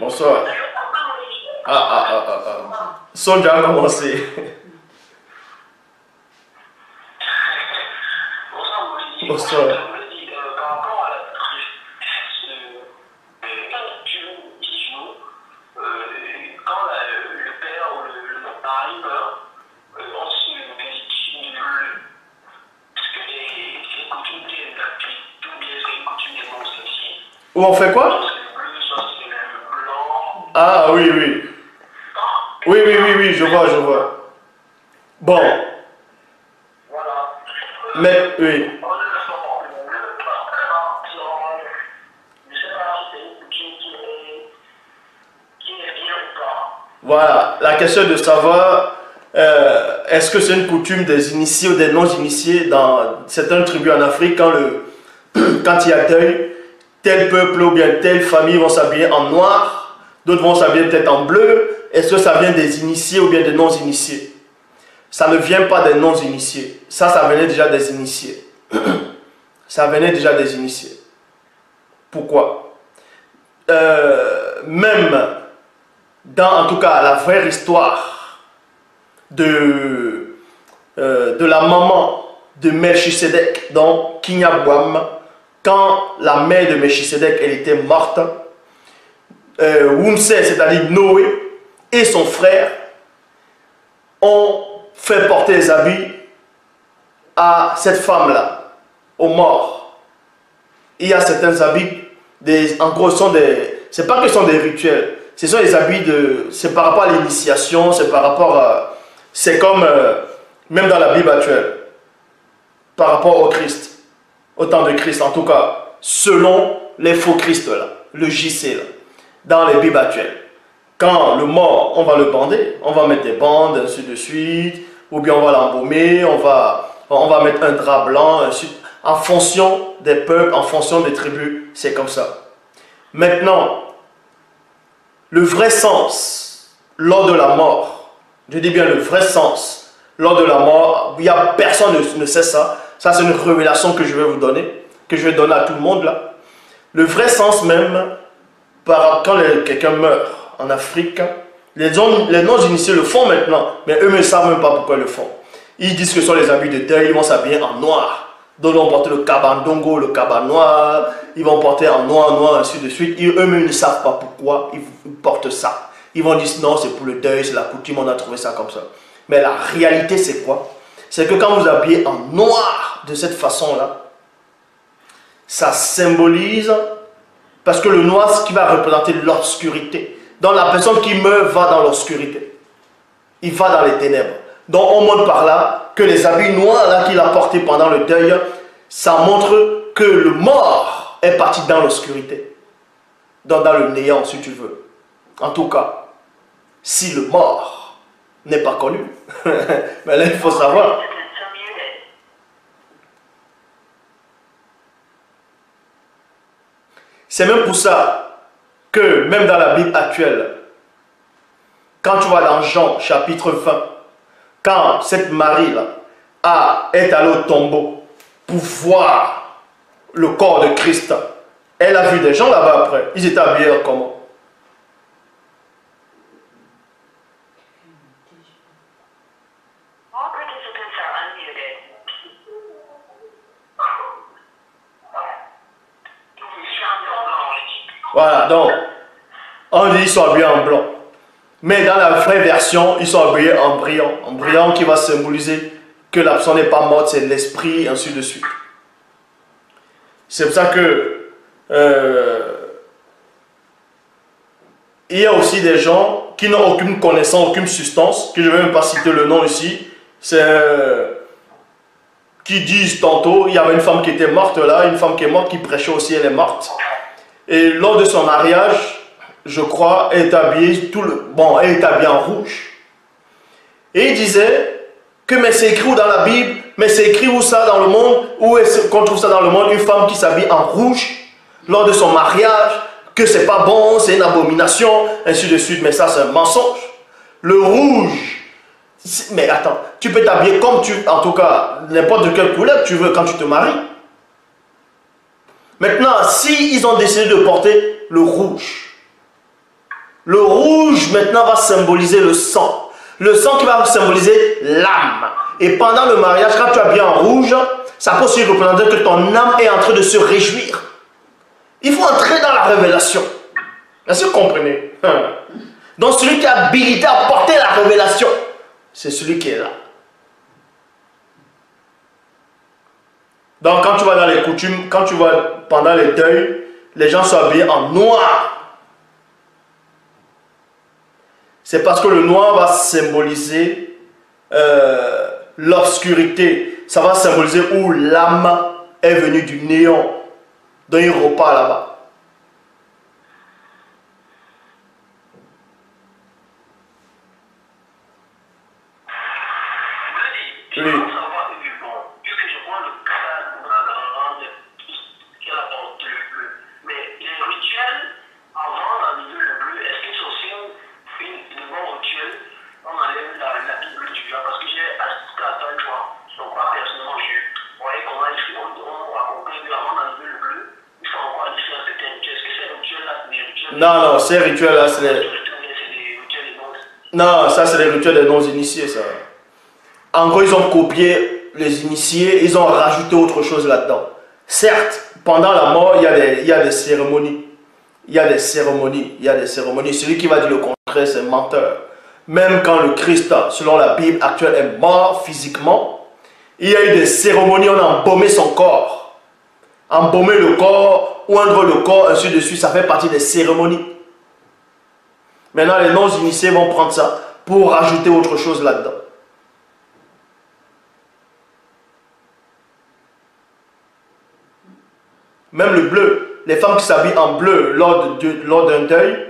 Bonsoir. Son déjà a commencé. Bonsoir. Où on fait quoi? Ah oui, oui. Oui, je vois. Bon. Mais, oui. Voilà, la question est de savoir est-ce que c'est une coutume des initiés ou des non-initiés dans certaines tribus en Afrique quand il y a deuil, tel peuple ou bien telle famille vont s'habiller en noir, d'autres vont s'habiller peut-être en bleu. Est-ce que ça vient des initiés ou bien des non-initiés? Ça ne vient pas des non-initiés. Ça venait déjà des initiés. Ça venait déjà des initiés. Pourquoi? Même dans, en tout cas, la vraie histoire de la maman de Melchisedec, donc Kinyabwam, quand la mère de Melchisedec, elle était morte, Wumsé, c'est-à-dire Noé, et son frère ont fait porter les habits à cette femme-là, aux morts. Il y a certains habits, en gros, c'est pas que ce sont des rituels, ce sont des habits c'est par rapport à l'initiation, c'est par rapport à, c'est comme, même dans la Bible actuelle, par rapport au Christ, au temps de Christ, en tout cas, selon les faux Christ là, le JC là, dans les Bibles actuelles. Quand le mort, on va le bander, on va mettre des bandes, ainsi de suite, ou bien on va l'embaumer, on va mettre un drap blanc, ainsi, en fonction des peuples, en fonction des tribus, c'est comme ça. Maintenant, le vrai sens lors de la mort, je dis bien le vrai sens lors de la mort, il y a personne ne sait ça. Ça, c'est une révélation que je vais vous donner, que je vais donner à tout le monde là. Le vrai sens même, quand quelqu'un meurt en Afrique, les non-initiés le font maintenant, mais eux ne savent même pas pourquoi ils le font. Ils disent que ce sont les habits de deuil, ils vont s'habiller en noir. D'autres vont porter le kabandongo, le kaba noir, ils vont porter en noir, ainsi de suite. Eux-mêmes ne savent pas pourquoi ils portent ça. Ils vont dire non, c'est pour le deuil, c'est la coutume, on a trouvé ça comme ça. Mais la réalité, c'est quoi? C'est que quand vous habillez en noir de cette façon-là, ça symbolise, parce que le noir, ce qui va représenter l'obscurité. Donc la personne qui meurt va dans l'obscurité. Il va dans les ténèbres. Donc on montre par là que les habits noirs là qu'il a portés pendant le deuil, ça montre que le mort est parti dans l'obscurité. Dans le néant, si tu veux. En tout cas, si le mort n'est pas connu, mais là il faut savoir. C'est même pour ça que même dans la Bible actuelle, quand tu vas dans Jean chapitre 20, quand cette Marie-là est allée au tombeau pour voir le corps de Christ, elle a vu des gens là-bas après. Ils étaient habillés comment? Voilà, donc, on dit qu'ils sont habillés en blanc. Mais dans la vraie version, ils sont habillés en brillant. En brillant qui va symboliser que la personne n'est pas morte, c'est l'esprit, ainsi de suite. C'est pour ça que il y a aussi des gens qui n'ont aucune connaissance, aucune substance, que je ne vais même pas citer le nom ici, qui disent tantôt, il y avait une femme qui était morte là, une femme qui est morte, qui prêchait aussi, elle est morte. Et lors de son mariage, je crois, elle est habillée, elle est habillée en rouge. Et il disait que mais c'est écrit où dans la Bible, mais c'est écrit où ça dans le monde, où est-ce qu'on trouve ça dans le monde, une femme qui s'habille en rouge lors de son mariage, que c'est pas bon, c'est une abomination, ainsi de suite. Mais ça, c'est un mensonge. Le rouge, mais attends, tu peux t'habiller comme en tout cas, n'importe de quelle couleur tu veux quand tu te maries. Maintenant, si ils ont décidé de porter le rouge, Le rouge maintenant va symboliser le sang. Le sang qui va symboliser l'âme. Et pendant le mariage, quand tu as bien en rouge, ça peut aussi représenter que ton âme est en train de se réjouir. Il faut entrer dans la révélation. Est-ce que vous comprenez? Donc celui qui est habilité à porter la révélation, c'est celui qui est là. Donc quand tu vas dans les coutumes, quand tu vas pendant les deuils, les gens sont habillés en noir. C'est parce que le noir va symboliser l'obscurité. Ça va symboliser où l'âme est venue du néant. Donc il repart là-bas. Oui. Non, non, ces rituels-là, c'est les... Non, ça, c'est les rituels des non-initiés, ça. En gros, ils ont copié les initiés, ils ont rajouté autre chose là-dedans. Certes, pendant la mort, il y a des cérémonies. Il y a des cérémonies. Celui qui va dire le contraire, c'est menteur. Même quand le Christ, selon la Bible actuelle, est mort physiquement, il y a eu des cérémonies, on a embaumé son corps. Embaumer le corps, oindre le corps, ainsi de suite, ça fait partie des cérémonies. Maintenant, les non-initiés vont prendre ça pour rajouter autre chose là-dedans. Même le bleu, les femmes qui s'habillent en bleu lors d'un deuil,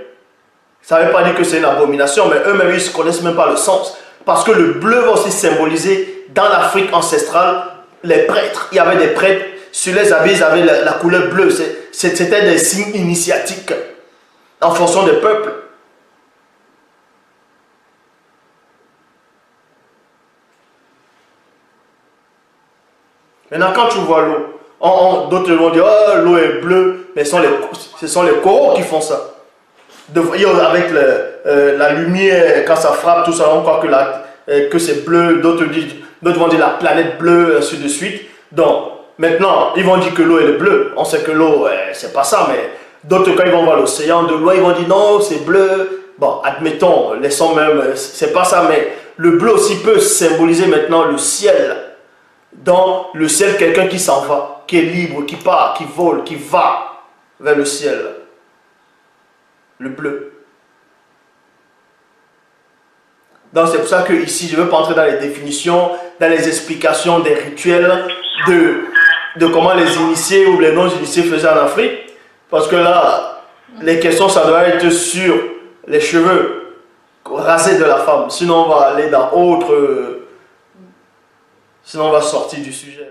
ça ne veut pas dire que c'est une abomination, mais eux-mêmes, ils ne connaissent même pas le sens. Parce que le bleu va aussi symboliser, dans l'Afrique ancestrale, les prêtres. Il y avait des prêtres, sur les habits, ils avaient la couleur bleue. C'était des signes initiatiques en fonction des peuples. Maintenant, quand tu vois l'eau, d'autres vont dire, oh, l'eau est bleue, mais ce sont les coraux qui font ça. Avec la lumière, quand ça frappe, tout ça, on croit que c'est bleu, d'autres vont dire la planète bleue, ainsi de suite. Donc, maintenant, ils vont dire que l'eau est bleue. On sait que l'eau, c'est pas ça, mais d'autres, quand ils vont voir l'océan de loin, ils vont dire non, c'est bleu. Bon, admettons, laissons même, c'est pas ça, mais le bleu aussi peut symboliser maintenant le ciel. Dans le ciel, quelqu'un qui s'en va, qui est libre, qui part, qui vole, qui va vers le ciel. Le bleu. Donc c'est pour ça que ici, je ne veux pas entrer dans les définitions, dans les explications des rituels de comment les initiés ou les non-initiés faisaient en Afrique. Parce que là, les questions, ça doit être sur les cheveux rasés de la femme. Sinon, on va aller dans autre... Sinon, on va sortir du sujet.